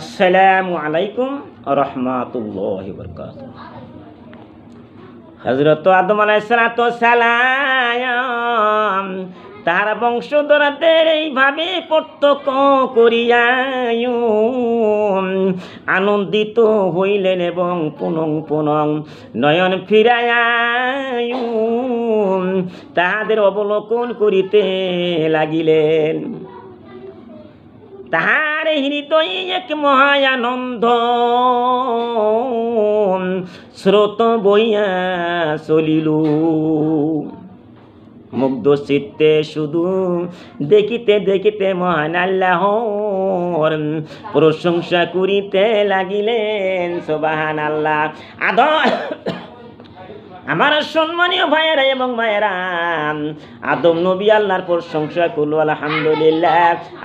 আসসালামু আলাইকুম রহমাতুল্লাহি ওয়া বারাকাতুহু। হযরত আদম আলাইহিস সালাম তাহার বংশধরদের এইভাবে প্রত্যক্ষ করিয়া আনন্দিত হইলেন এবং পুনং পুনং নয়ন ফিরাইয়া তাহাদের অবলোকন করিতে লাগিলেন। তাহার হৃদয়ে এক মহায়ানন্দ স্রোত বইয়া চলিল। মুগ্ধ চিত্তে শুধু দেখিতে দেখিতে মহান আল্লাহর প্রশংসা করিতে লাগিলেন। সুবহানাল্লাহ। আমার সম্মানীয় ভাইয়েরা এবং মায়েরা, আদম নবী আল্লাহর প্রশংসা করলো, আলহামদুলিল্লাহ।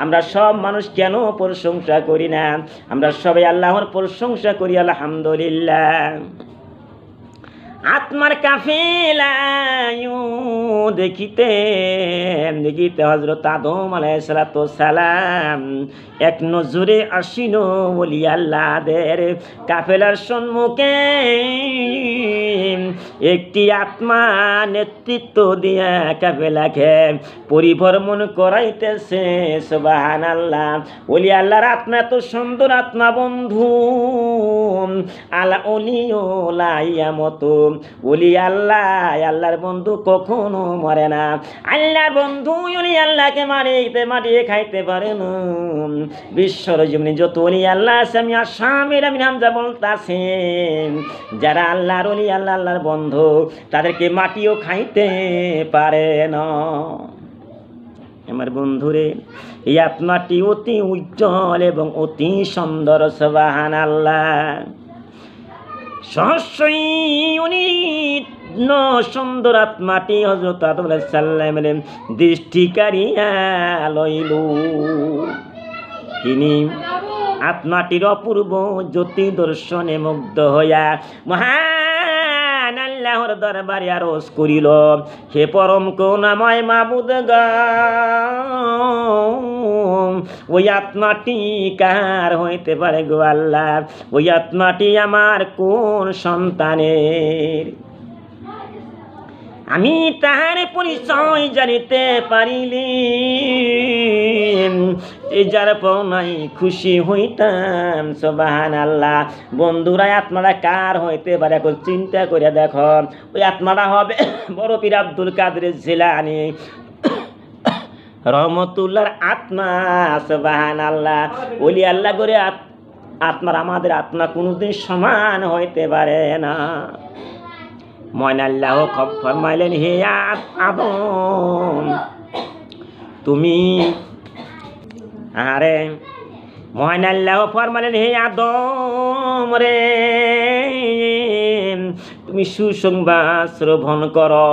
আমরা সব মানুষ কেন প্রশংসা করি না? আমরা সবাই আল্লাহর প্রশংসা করি, আলহামদুলিল্লাহ। আত্মার কাফেলা দেখিতে দেখিতে হযরত আদম আলাইহিস সালাম এক নজরে আসিল ওলি আল্লাহদের কাফেলার সম্মুখে। একটি আত্মা নেতৃত্ব দিয়া কাফেলাকে পরিভ্রমণ করাইতেছে। সুবহানাল্লাহ। ওলি আল্লাহর আত্মা এত সুন্দর আত্মা বন্ধু, আলা ওলিওলা মতো ওলি আল্লাহ, আল্লাহর বন্ধু কখনো মরে না। আল্লাহর বন্ধু ওলি আল্লাহকে মারিয়ে খাইতে পারে না। বিশ্বর জীবনে যত ওলি আল্লাহ আছে, আমি আসামের আমি নামজা বলতাছি, যারা আল্লাহর ওলি আল্লাহ আল্লাহর বন্ধু, তাদেরকে মাটিও খাইতে পারে না। আমার বন্ধুরে, এই আত্মাটি অতি উজ্জ্বল এবং অতি সুন্দর। সুবহানাল্লাহ। সহস্রই উনি সুন্দর আত্মাটি হযরত আদম আলাইহিস সালামের দৃষ্টি কাড়িয়া লইল। তিনি আত্মাটির অপূর্ব জ্যোতি দর্শনে মুগ্ধ হইয়া মহান আল্লাহর দরবারে আরজ করিল, হে পরম করুণাময় মাবুদ গো, ওই আত্মাটি কার হইতে পারে গো আল্লাহ? ওই আত্মাটি আমার কোন সন্তানের? আমি তাহার পরিচয় জানিতে পারিলে যার পাওনাই খুশি হইতাম। সুবহানাল্লাহ। বন্ধুরা, আত্মাটা কার হইতে পারে? এখন চিন্তা করে দেখো। ওই আত্মাটা হবে বড় পীর আব্দুল কাদের জিলানী রহমতুল্লাহর আত্মা। সুবহানাল্লাহ। ওলি আল্লাহ করে আত্মার আমাদের আত্মা কোনোদিন সমান হইতে পারে না। মহান আল্লাহ ফরমাইলেন, হে আদম, তুমি মহান আল্লাহ ফরমাইলেন, হে আদম রে, তুমি সুসংবাদ শ্রবণ করো।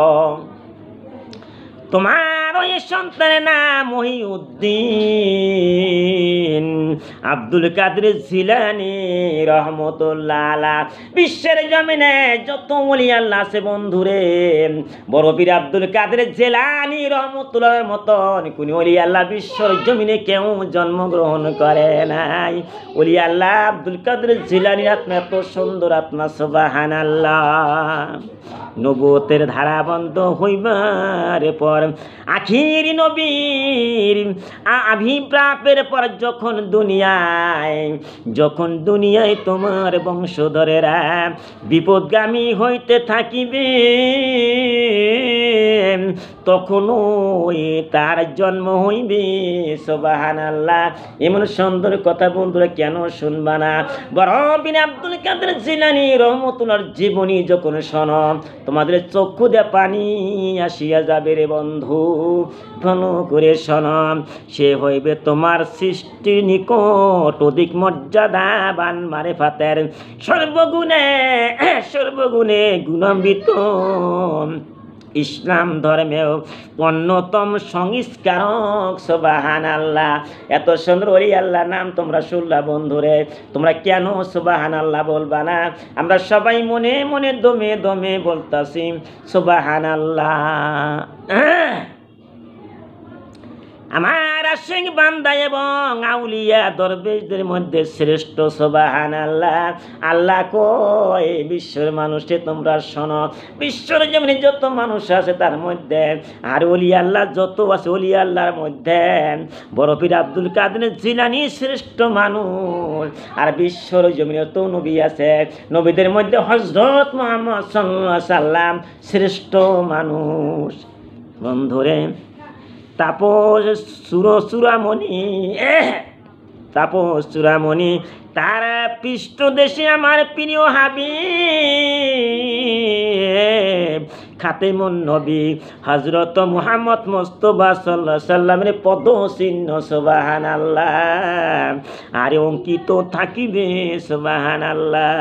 তোমার ওই সন্তানের নাম মহিউদ্দিন আব্দুল কাদের জিলানী রহমতুল্লাহ আলাইহ। বিশ্বের জমিনে যত ওলি আল্লাহ আছে বন্ধুরে, বড় পীর আব্দুল কাদের জিলানী রহমতুল্লাহর মতন কোন ওলি আল্লাহ বিশ্বের জমিনে কেউ জন্মগ্রহণ করে নাই। ওলি আল্লাহ আব্দুল কাদের জিলানীর আত্মা এত সুন্দর আত্মা। সুবহানাল্লাহ। নবুয়তের ধারা বন্ধ হইবার পর, আখির নবীর আবির্ভাবের পর যখন দুনিয়ায় তোমার বংশধরেরা বিপদগামী হইতে থাকিবে, তখনও তার জন্ম হইবে। সুবহানাল্লাহ। এমন সুন্দর কথা বন্ধুরা কেন শুনবা না? বড় পীর আব্দুল কাদের জিলানী রহমতুল্লাহর জীবনী যখন শোনো, তোমাদের চক্ষু দিয়ে পানি আসিয়া যাবে রে বন্ধু। ভালো করে শোনো, সে হইবে তোমার সৃষ্টির নিকট অধিক মর্যাদাবান মারেফাতের সর্বগুণে গুণান্বিত ইসলাম ধর্মেও অন্যতম সংস্কারক। সুবহানাল্লাহ। এত সুন্দর ওলি আল্লাহ নাম তোমরা শুনলা বন্ধুরে, তোমরা কেন সুবহানাল্লাহ বলবা না? আমরা সবাই মনে মনে দমে দমে বলতাছি সুবহানাল্লাহ। আমার আশিক বান্দা এবং আউলিয়া দরবেশদের মধ্যে শ্রেষ্ঠ সুবহানাল্লাহ। আল্লাহ কয় বিশ্বের মানুষে তোমরা শোনো, বিশ্বের যেমন যত মানুষ আছে তার মধ্যে আর ওলি আল্লাহ যত আছে ওলি আল্লাহর মধ্যে বড় পীর আব্দুল কাদের জিলানী শ্রেষ্ঠ মানুষ। আর বিশ্বর জমিনে তো নবী আছে, নবীদের মধ্যে হযরত মুহাম্মদ সাল্লাল্লাহু আলাইহি সাল্লাম শ্রেষ্ঠ মানুষ। বন্ধুরে তাপস চূড়ামণি তাপস চূড়ামণি তার পৃষ্ঠদেশে আমার প্রিয় হাবিব খাতেমুন নবী হযরত মুহাম্মদ মুস্তাফা সাল্লাল্লাহু আলাইহি সাল্লামের পদচিহ্ন সুবহানাল্লাহ আরে অঙ্কিত থাকিবে সুবহানাল্লাহ।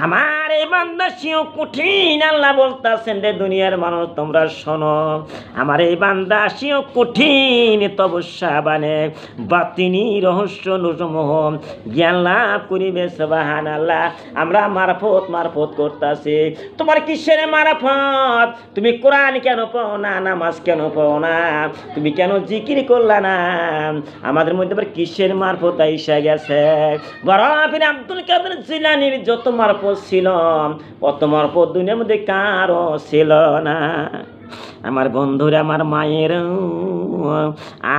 আমার এই বান্দা সিও কঠিন, আল্লাহ বলতেছেন রে দুনিয়ার মানুষ তোমরা শোনো, আমার এই বান্দা সিও কঠিন তপস্যা বানে বাতিনি রহস্য সমূহ জ্ঞান লাভ করিবে সুবহানাল্লাহ। আমরা মারফত করতেছি, তোমার কিসের মারফত? তুমি কোরআন কেন পাও না, নামাজ কেন পাও না, তুমি কেন জিকির করলা না? আমাদের মধ্যে আবার কিসের মারফত আইসা গেছে? বড় পীর আব্দুল কাদের জিলানীর যত মারফত ছিল অত মারফত দুনিয়ার মধ্যে কারো ছিল না। আমার বন্ধুরা, আমার মায়ের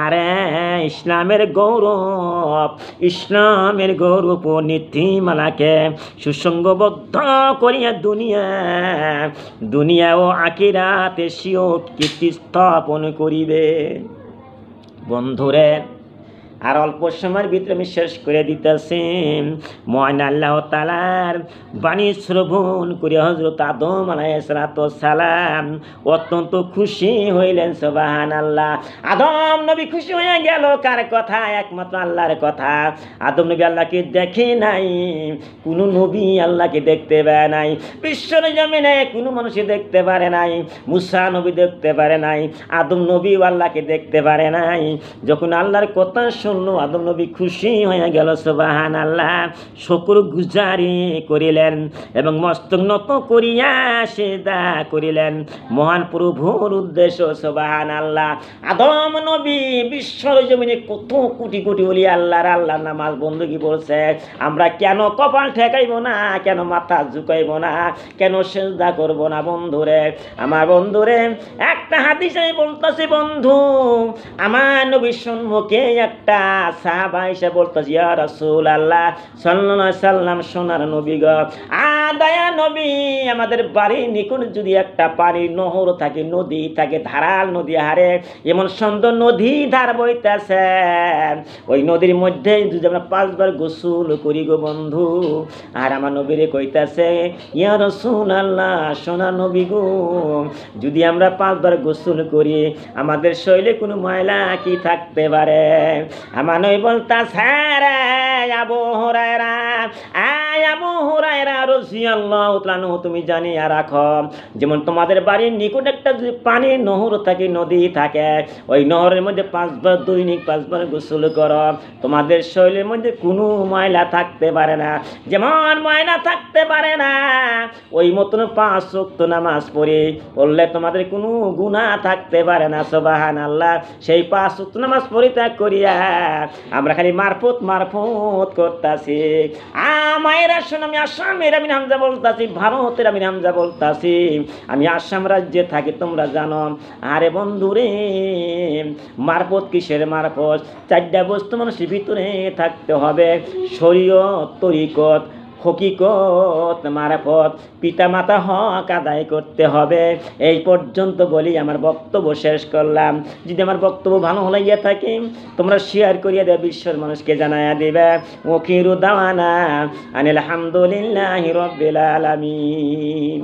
আরে ইসলামের গৌরব ও নীতিমালাকে সুসংগবদ্ধ করিয়া দুনিয়া ও আখিরাতে স্বীয় কীর্তি স্থাপন করিবে। বন্ধুরে আর অল্প সময়ের ভিতরে আমি শেষ করে দিতেছি। মহান আল্লাহ তাআলার বাণী শ্রবণ করে হযরত আদম আলাইহিস সালাম অত্যন্ত খুশি হইলেন সুবহানাল্লাহ। আদম নবী খুশি হয়ে গেল কার কথা? একমাত্র আল্লাহর কথা। আদম নবী আল্লাহকে দেখে নাই, কোনো নবী আল্লাহকে দেখতে পায় নাই, বিশ্বের জমিনে কোনো মানুষই দেখতে পারে নাই, মুসা নবী দেখতে পারে নাই, আদম নবী আল্লাহকে দেখতে পারে নাই। যখন আল্লাহর কথা শুনলো আদম নবী খুশি হয়ে গেল সুবহানাল্লাহ। শুকর গুজারি করিলেন এবং মস্তক নত করিয়া সিজদা করিলেন মহান প্রভুর উদ্দেশ্য সুবহানাল্লাহ। আদম নবী বিশ্বর জমিনে কত কোটি কোটি ওলি আল্লাহর নামাজ বন্দী বলছে, আমরা কেন কপাল ঠেকাইব না, কেন মাথা ঝুঁকাইব না, কেন সিজদা করব না? বন্ধুরে, আমার বন্ধুরে, একটা হাদিস আমি বলতেছি বন্ধু, আমার নবীর সম্মুখে একটা সাহাবা এসে বলতেছে, ইয়া রাসূলুল্লাহ সাল্লাল্লাহু আলাইহি সাল্লাম, সোনার নবী গো, দয়া নবী, আমাদের বাড়ির নিকট যদি একটা পানির নহর থাকে, নদী থাকে, ধারাল নদী হারে এমন সুন্দর নদী ধার বইতেছে, ওই নদীর মধ্যে যদি আমরা 5 বার গোসল করি গো বন্ধু। আর আমার নবীরে কইতাছে, ইয়া রাসূলুল্লাহ সোনার নবী গো, যদি আমরা 5 বার গোসল করি আমাদের শরীরে কোনো ময়লা কি থাকতে পারে? আমার নবী বলতাছে, আবু হুরায়রা রাদিয়াল্লাহু তাআলা তুমি জানিয়া রাখো, যেমন তোমাদের বাড়ির নিকট একটা যদি পানির নহর থাকে, নদী থাকে, ওই নহরের মধ্যে 5 বার দৈনিক 5 বার গোসল করো, তোমাদের শরীরের মধ্যে কোনো ময়লা থাকতে পারে না। যেমন ময়লা থাকতে পারে না, ওই মতন 5 ওয়াক্ত নামাজ পড়লে তোমাদের কোনো গুনাহ থাকতে পারে না সুবহানাল্লাহ। সেই 5 ওয়াক্ত নামাজ পরিত্যাগ করিয়া আমরা খালি মারফত করতেছি। মায়েরা শোন, আমি আসামের আমির হামজা বলতাছি, ভারতের আমির হামজা বলতাছি, আমি আসাম রাজ্যে থাকি, তোমরা জানো। আরে বন্ধুরে, মারফত কিসের মারফত? 4টা বস্তু মানুষের ভিতরে থাকতে হবে, শরীয়ত, তরিকত, হকিকত, মারফত, পিতা মাতা হক আদায় করতে হবে। এই পর্যন্ত বলি আমার বক্তব্য শেষ করলাম। যদি আমার বক্তব্য ভালো হলাইয়া থাকে তোমরা শেয়ার করিয়া দেবে, বিশ্বের মানুষকে জানাইয়া দেবে। ওখিরু দাওয়ানা আনিল হামদুলিল্লাহি রাব্বিল আলামিন।